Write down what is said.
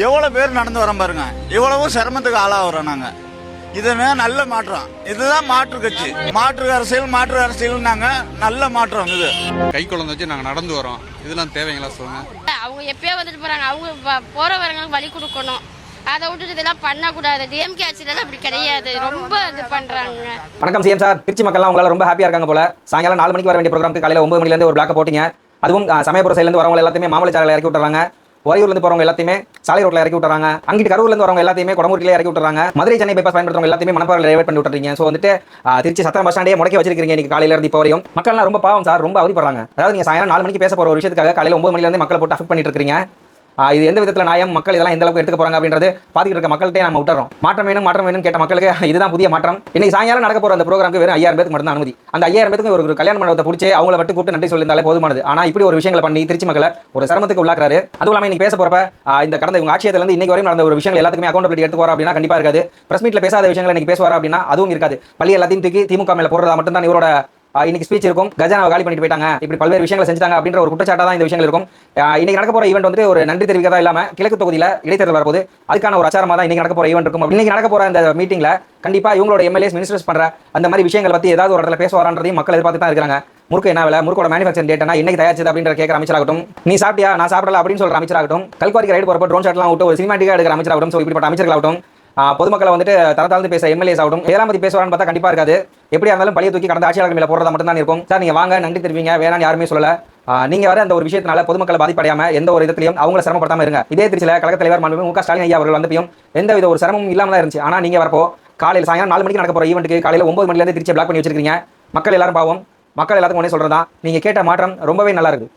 எவ்வளோ பேர் நடந்து வரோம் பாருங்க, இவ்வளவும் சிரமத்துக்கு ஆளாகிறோம் நாங்கள். இதுவே நல்ல மாற்றம். இதுதான் மாற்று கட்சி. மாற்று அரசியல்னாங்க நல்ல மாற்றம். இது கை குழந்தை வச்சு நாங்கள் நடந்து வரோம். இதெல்லாம் தேவைங்களா சொல்லுங்க? அவங்க எப்பயோ வந்துட்டு போறாங்க, அவங்க போறவங்களுக்கு வழி கொடுக்கணும். அதை விட்டுட்டு இதெல்லாம் பண்ணக்கூடாது. டிஎம்கே ஆட்சியில அப்படி கிடையாது, ரொம்ப இது பண்றாங்க. வணக்கம் சிஎம் சார். திருச்சி மக்கள்லாம் உங்களால் ரொம்ப ஹாப்பியா இருக்காங்க போல. சாயங்காலம் 4 மணிக்கு வர வேண்டிய ப்ரோக்ராமுக்கு காலையில் 9 மணிலேருந்து ஒரு பிளாக் போட்டீங்க. அதுவும் சமயபுரம் சைட்லேருந்து வரவங்க எல்லாத்தையுமே மாமல்லச்சாலையில் இறக்கி விட்டுறாங்க. ஒரையூர்லேருந்து போறவங்க எல்லாத்தையுமே சாலை ரோட்ல இறக்கி விட்டுறாங்க. அங்கிட்டு கரூர்லேருந்து வரவங்க எல்லாத்தையுமே குடமுறியில இறக்கி விட்டுறாங்க. மதுரை சென்னை பைபாஸ் பயன்படுத்துறவங்க எல்லாத்தையுமே மணப்பாறையில் டைவர்ட் பண்ணி விட்டுறீங்க. ஸோ வந்துட்டு திருச்சி சத்திரம் பஸ் ஸ்டாண்டே முடக்கி வச்சிருக்கீங்க இன்னைக்கு காலையில இருந்து இப்போ வரையும். மக்கள்லாம் ரொம்ப பாவம் சார், ரொம்ப அவதிப்படுறாங்க. அதாவது நீங்க சாயங்காலம் 4 மணிக்கு பேச போற ஒரு விஷயத்துக்காக காலையில் 9 மணிலேருந்து மக்களை போட்டு அஃபெக்ட் பண்ணிட்டு இருக்கீங்க. இது எந்த விதத்தில் நியாயம்? மக்கள் இதெல்லாம் எந்த அளவுக்கு எடுத்துக்க போறாங்க அப்படின்றது பாத்துக்கிட்டு இருக்க மக்கள்கிட்டே நம்ம விட்டுறோம். மாற்றம் வேணும் கேட்ட மக்களுக்கு இதுதான் புதிய மாற்றம். இன்னைக்கு சாயங்காலம் நடக்க போற அந்த ப்ரோக்ராமுக்கு வெறும் 5000 பேருக்கு மட்டும் அனுமதி. அந்த 5000 பேருக்கு ஒரு கல்யாண மண்டபத்தை பிடிச்சி அவங்கள விட்டு கூப்பிட்டு நன்றி சொல்லியிருந்தாலே போதுமானது. ஆனா இப்படி ஒரு விஷயங்களை பண்ணி திருச்சி மக்களை ஒரு சிரமத்துக்கு உள்ளாக்குறாரு. அதுவும் இல்லாமல் இன்னைக்கு பேச போறப்ப இந்த கடந்த இவங்க ஆட்சியத்துல இருந்து இன்னைக்கு வரையும் நடந்த ஒரு விஷயங்கள் எல்லாத்துக்குமே அக்கௌண்டபிலிட்டி எடுத்து போறா அப்படின்னா கண்டிப்பா இருக்காது. பிரஸ் மீட்ல பேசாத விஷயங்களை இன்னைக்கு பேசுவாரா அப்படின்னா அதுவும் இருக்காது. பள்ளி எல்லாத்தையும் தூக்கி திமுக மேல போடுறதா மட்டும் தான் இவரோட இன்னைக்கு ஸ்பீச் இருக்கும். கஜானாவை காலி பண்ணிட்டு போயிட்டாங்க, இப்படி பல்வேறு விஷயங்களை செஞ்சாங்க அப்படின்ற ஒரு குற்றச்சாட்டா தான் இந்த விஷயங்கள் இருக்கும். இன்னைக்கு நடக்க போற ஈவெண்ட் வந்து ஒரு நன்றி தெரிவிக்கதா இல்லாம கிழக்கு தொகுதியில இடைத்தேர்தல் வரப்போது அதுக்கான ஒரு அச்சாரமா தான் இன்னைக்கு நடக்க போற ஈவெண்ட் இருக்கும். இன்னைக்கு நடக்க போற அந்த மீட்டிங்ல கண்டிப்பா இவங்களோட எம்எல்ஏஸ் மினிஸ்டர்ஸ் பண்ற அந்த மாதிரி விஷயங்கள் பத்தி ஏதாவது ஒரு இடத்துல பேசுவாரான்றதையும் மக்கள் எதிர்பார்த்து தான் இருக்காங்க. முறுக்கு என்ன வேலை, முறுக்கோட மேனுஃபேக்சரிங் டேட்டா இன்னைக்கு தயாரிச்சது அப்படின்ற கேட்கிற அமைச்சராகட்டும், நீ சாப்பிட்டியா நான் சாப்பிடல அப்படின்னு சொல்ற அமைச்சராகட்டும், கல்குவாரிக்கு ரைடு போறப்ப ட்ரோன் ஷாட்லாம் விட்டு ஒரு சினிமாட்டிக்கா எடுக்கிற அமைச்சராகட்டும், ஸோ இப்படிப்பட்ட அமைச்சர்களாகட்டும், பொதுமக்களை வந்துட்டு தரத்தாழ்ந்து பேச எம்எல்ஏஸ் ஆகட்டும், இதெல்லாம் பத்தி பேசுவான்னு பார்த்தா கண்டிப்பா இருக்காது. எப்படியா இருந்தாலும் பழைய தூக்கி கடந்த ஆட்சியாளர்கள் மேல போறதா மட்டும் தான் இருக்கும். சார் நீங்க வாங்க நன்றி தெரிவிங்க வேணான்னு யாருமே சொல்லல. நீங்க வர அந்த ஒரு விஷயத்தினால பொதுமக்களை பாதிப்படையாம எந்த ஒரு விதத்திலையும் அவங்களை சிரமப்படுத்தாம இருங்க. இதே திருச்சியில கழக தலைவர் மாண்புமிகு மு க ஸ்டாலின் ஐயா அவர்கள் வந்தப்பையும் எந்த வித ஒரு சிரமமும் இல்லாம தான் இருந்துச்சு. ஆனா நீங்க வரப்போ காலையில் சாயங்காலம் 4 மணிக்கு நடக்க போற ஈவெண்ட்டுக்கு காலையில் 9 மணிலேருந்து திருச்சியை பிளாக் பண்ணி வச்சிருக்கீங்க. மக்கள் எல்லாரும் பாவம். மக்கள் எல்லாத்துக்கும் ஒன்னே சொல்றதா, நீங்க கேட்ட மாற்றம் ரொம்பவே நல்லா இருக்கு.